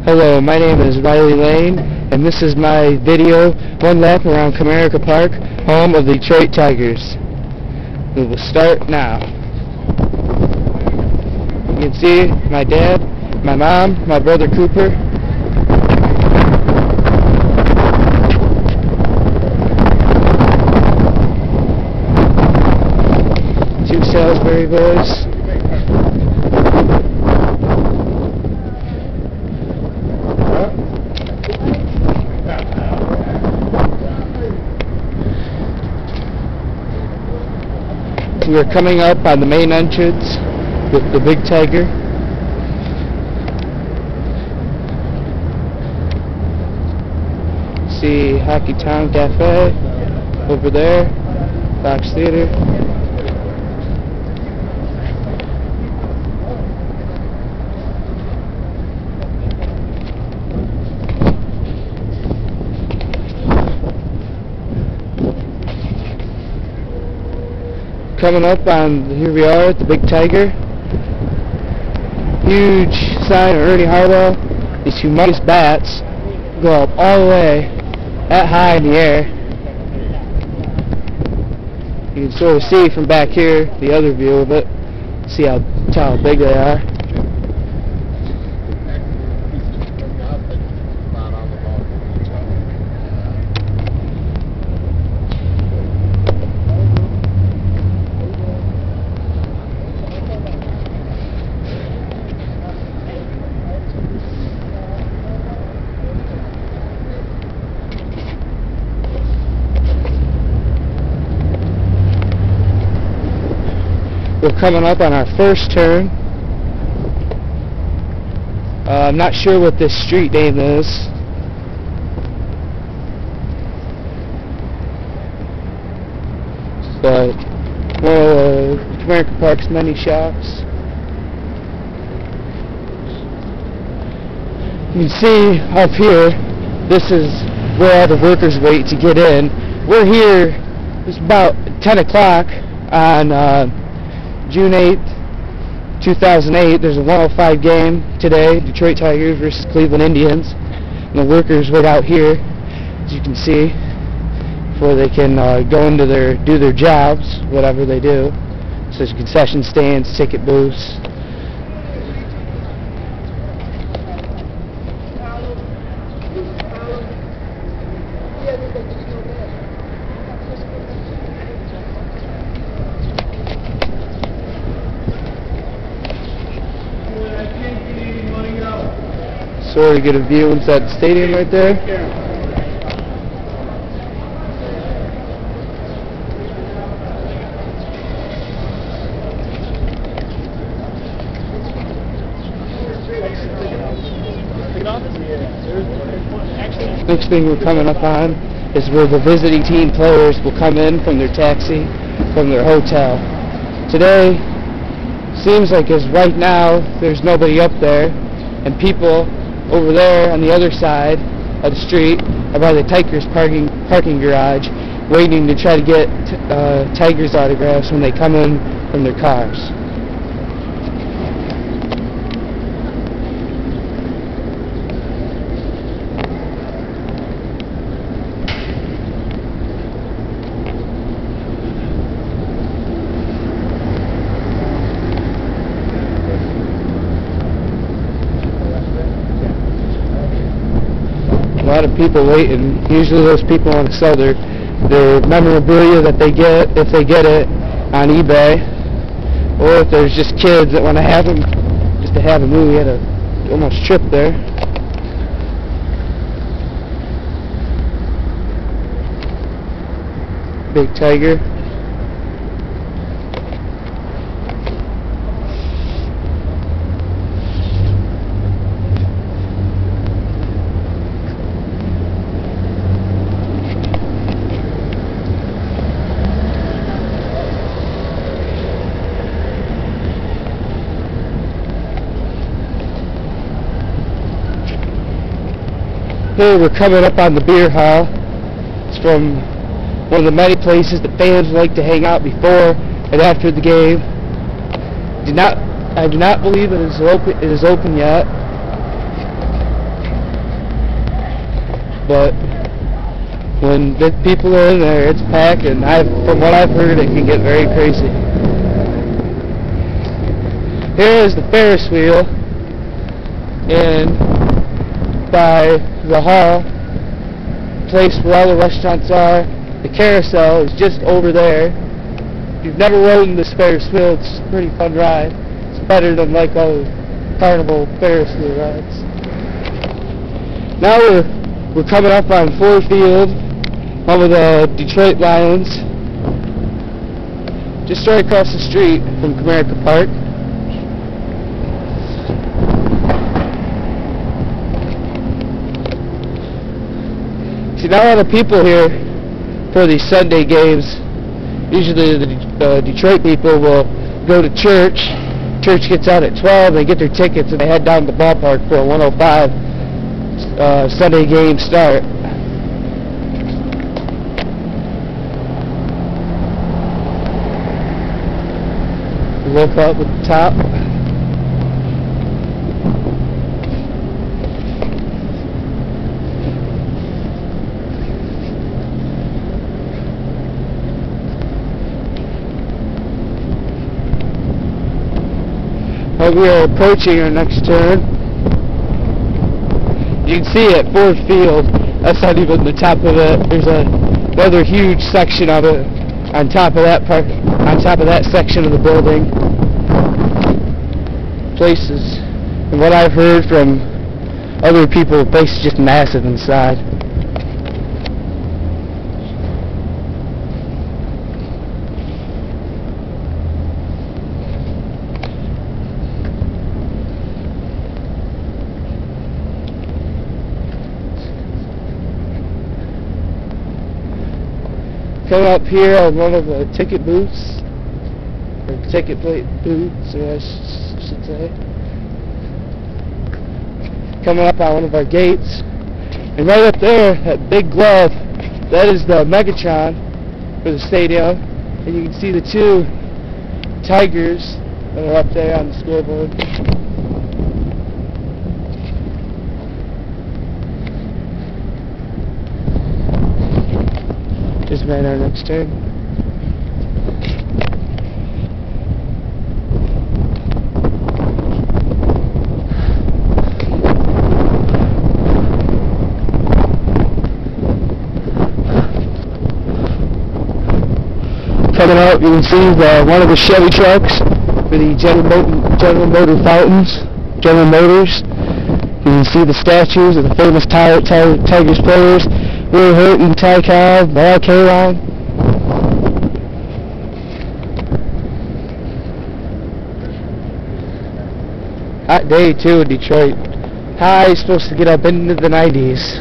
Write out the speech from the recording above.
Hello, my name is Riley Lane, and this is my video, one lap around Comerica Park, home of the Detroit Tigers. We will start now. You can see my dad, my mom, my brother Cooper. Two Salisbury boys. We're coming up on the main entrance with the big tiger. See Hockey Town Cafe over there, Fox Theater. Coming up on, here we are at the Big Tiger. Huge sign of Ernie Harwell. These humongous bats go up all the way, that high in the air. You can sort of see from back here, the other view of it, see how big they are. We're coming up on our first turn. I'm not sure what this street name is. But one of the Comerica Park's many shops. You can see up here, this is where all the workers wait to get in. We're here, it's about 10 o'clock on June 8th, 2008, there's a 105 game today, Detroit Tigers versus Cleveland Indians. And the workers wait out here, as you can see, before they can go into do their jobs, whatever they do. So there's concession stands, ticket booths. Sort of get a view inside the stadium right there. Next thing we're coming up on is where the visiting team players will come in from their taxi, from their hotel. Today, seems like as right now, there's nobody up there, and people over there on the other side of the street are by the Tigers parking garage, waiting to try to get Tigers autographs when they come in from their cars. A lot of people waiting. Usually those people want to sell their memorabilia that they get, if they get it, on eBay. Or if there's just kids that want to have them, just to have them. We had a almost trip there. Big Tiger. Here we're coming up on the beer hall. It's from one of the many places that fans like to hang out before and after the game. I do not believe it is open yet. but when the people are in there, it's packed, and from what I've heard, it can get very crazy. Here is the Ferris wheel, and by the hall, place where all the restaurants are. The carousel is just over there. If you've never ridden this Ferris wheel, it's a pretty fun ride. It's better than like all the carnival Ferris wheel rides. Now we're coming up on Ford Field, home of the Detroit Lions, just right across the street from Comerica Park. See, not a lot of people here for these Sunday games. Usually the Detroit people will go to church. Church gets out at 12, they get their tickets, and they head down to the ballpark for a 1:05 Sunday game start. Look up at the top. We are approaching our next turn. You can see at Ford Field, that's not even the top of it. There's another huge section of it on top of that part, on top of that section of the building. Places, and what I've heard from other people, the place is just massive inside. Coming up here on one of the ticket booths, or ticket plate booths, I should say. Coming up on one of our gates, and right up there, that big glove, that is the Megatron for the stadium, and you can see the two tigers that are up there on the scoreboard. Just made our next turn. Coming out, you can see one of the Chevy trucks for the General Motors. You can see the statues of the famous Tigers players. Will Hurt and Ty Cobb, Mal Kaline. Hot day too in Detroit. High is supposed to get up into the 90s.